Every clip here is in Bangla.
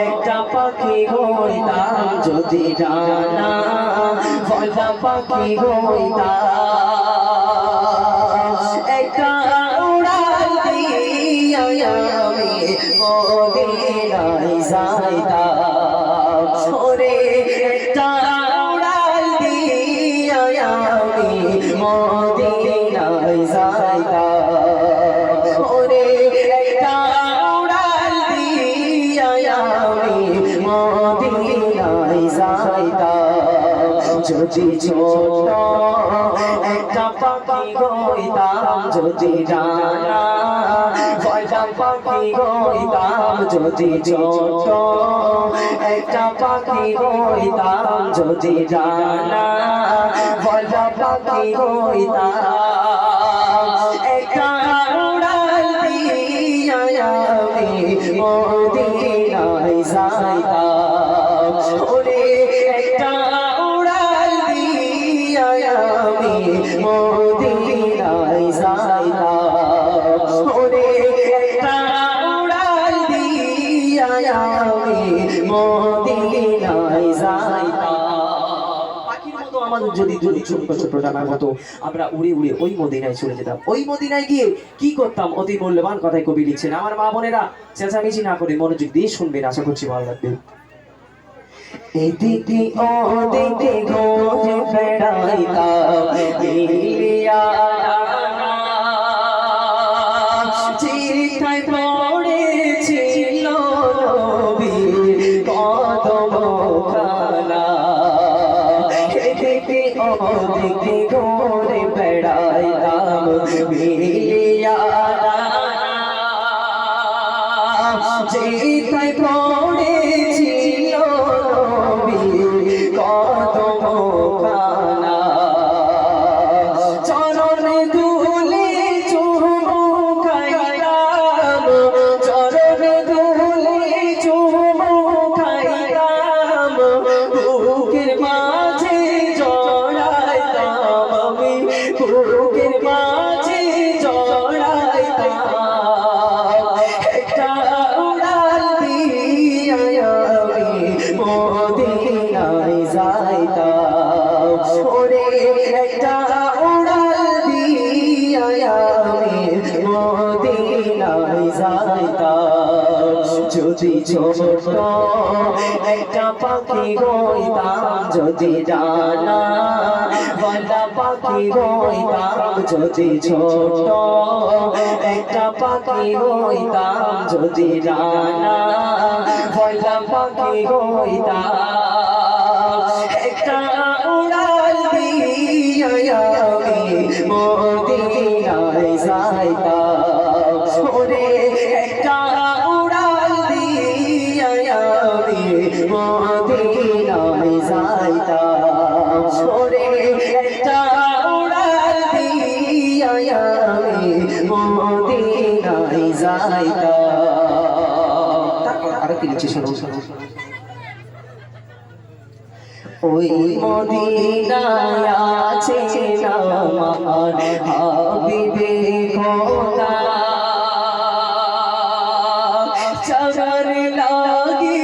একটা পাখি হইতাম যদি ডানা ভোলা পাখি হইতাম একটা উড়াল দিয়া আমি মদিনায় যাইতাম ওরে একটা উড়াল দিয়া আমি মদিনায় যাইতাম ওরে একটা উড়াল দিয়া আমি মদিনায় যাইতাম যদি ছোট একটা পাখি হইতাম যদি ডানা ভোলা পাখি হইতাম যদি ছোট একটা পাখি হইতাম যদি ডানা ভোলা পাখি হইতাম একটা উড়াল দিয়া আমি মদিনায় যাইতাম ওরে একটা উড়াল দিয়া আমি মদিনায় যাইতাম ওরে একটা উড়াল দিয়া আমি মদিনায় যাইতাম পাখির মতো আমাদের যদি যদি ছোট ছোট ডানার মতো আমরা উড়ে উড়ে ওই মদিনায় চলে যেতাম ওই মদিনায় গিয়ে কি করতাম অতি মূল্যবান কথাই কবি লিখছেন আমার মা বোনেরা চেঁচামেচি না করে মনোযোগ দিয়ে শুনবেন আশা করছি ভালো লাগবে এদিকে ও দিকে গোজে বেড়াইতাম ইলিয়া চিঠায় পড়েছিল নবীর কদম খানা এদিকে ও দিকে গোজে বেড়াইতাম ইলিয়া চিঠায় পড়েছিল কদম খানা চরণে দুলে চুমুকাইতাম চরণে দুলে চুমুকাইতাম বুকের মাঝে জড়াইতাম আমি বুকের মাঝে জড়াইতাম একটা উড়াল দিয়া আমি মদিনায় যাইতাম ওরে একটা উড়াল দিয়া আমি মদিনায় যাইতাম যদি ছোট একটা পাখি হইতাম যদি ডানা ভোলা পাখি হইতাম যদি ছোট একটা পাখি হইতাম যদি ডানা ভোলা পাখি হইতাম একটা উড়াল দিয়া আমি মদিনায় যাইতাম ওরে একটা উড়াল দিয়া আমি মদিনায় যাইতাম ওরে একটা উড়াল দিয়া আমি মদিনায় যাইতাম তারপর আরো কি লিখছে শোনো ওই মদিনায় আছে আমার হাবিবে খোদা চাচার লাগি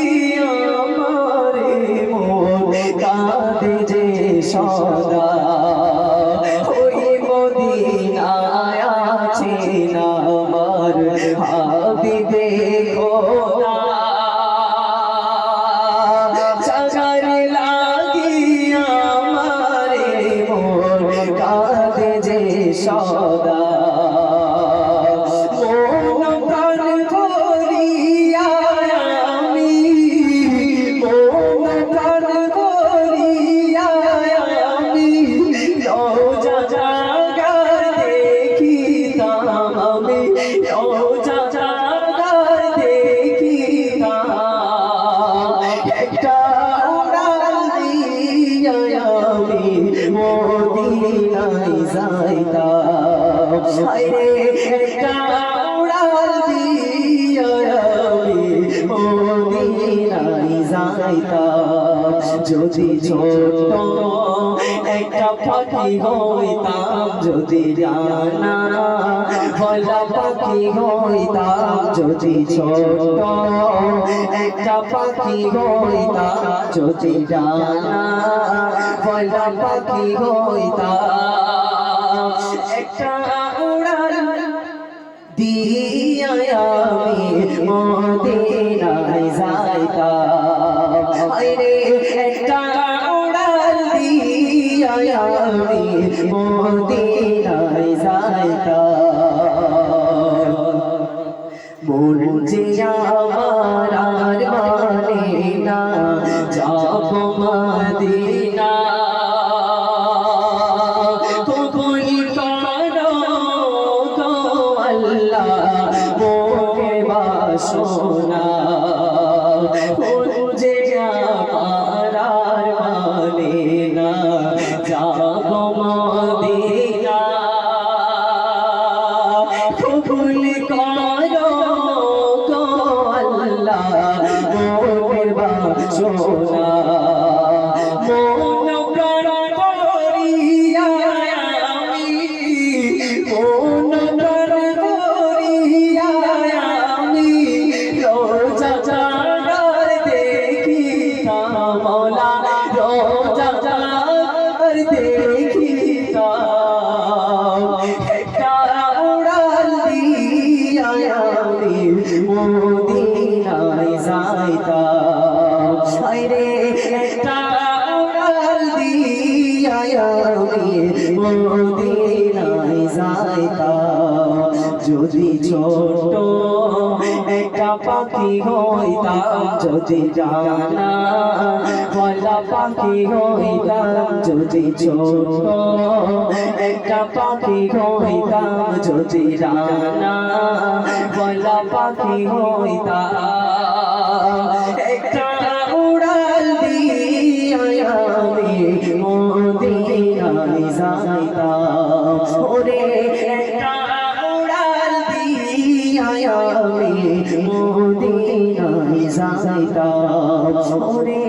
আমারে মন কাঁদে যে সদা ওই মদিনায় আছে আমার হাবিবে খোদা চাচার লাগি আমারে মন কাঁদে যে সদা মদিনায় যাইতাম হায়রে একটা উড়াল দিয়া আমি মদিনায় যাইতাম যদি ছোট একটা পাখি হইতাম যদি ডানা ভোলা পাখি হইতাম যদি ছোট একটা পাখি হইতাম যদি ডানা পয়লা পাখি হইতাম একটা উড়াল দিয়া আমি মদিনায় যাইতাম আরে একটা উড়াল দিয়া আমি মদিনায় যাইতাম মন যে আমার আর মানে না যাব মদিনা কবুল করো গো আল্লাহ মোরে বাসনা মন যে আমার আর মানে না যাব মদিনা কবুল করো গো আল্লাহ মোরে বাসনা মন প্রাণ করিয়া আমি মন প্রাণ করিয়া আমি রোজা জাগার দেখিতাম মওলা রোজা জাগার দেখিতাম একটা উড়াল দিয়া আমি মদিনায় যাইতাম আরে একটা উড়াল দিয়া আমি মদিনায় যাইতাম যদি ছোট একটা পাখি হইতাম যদি ডানা পয়লা পাখি হইতাম যদি ছোট একটা পাখি হইতাম যদি ডানা পয়লা পাখি হইতাম একটা উড়াল দিয়া আমি মদিনায় যাইতাম ওরে একটা উড়াল দিয়া আমি মদিনায় যাইতাম ওরে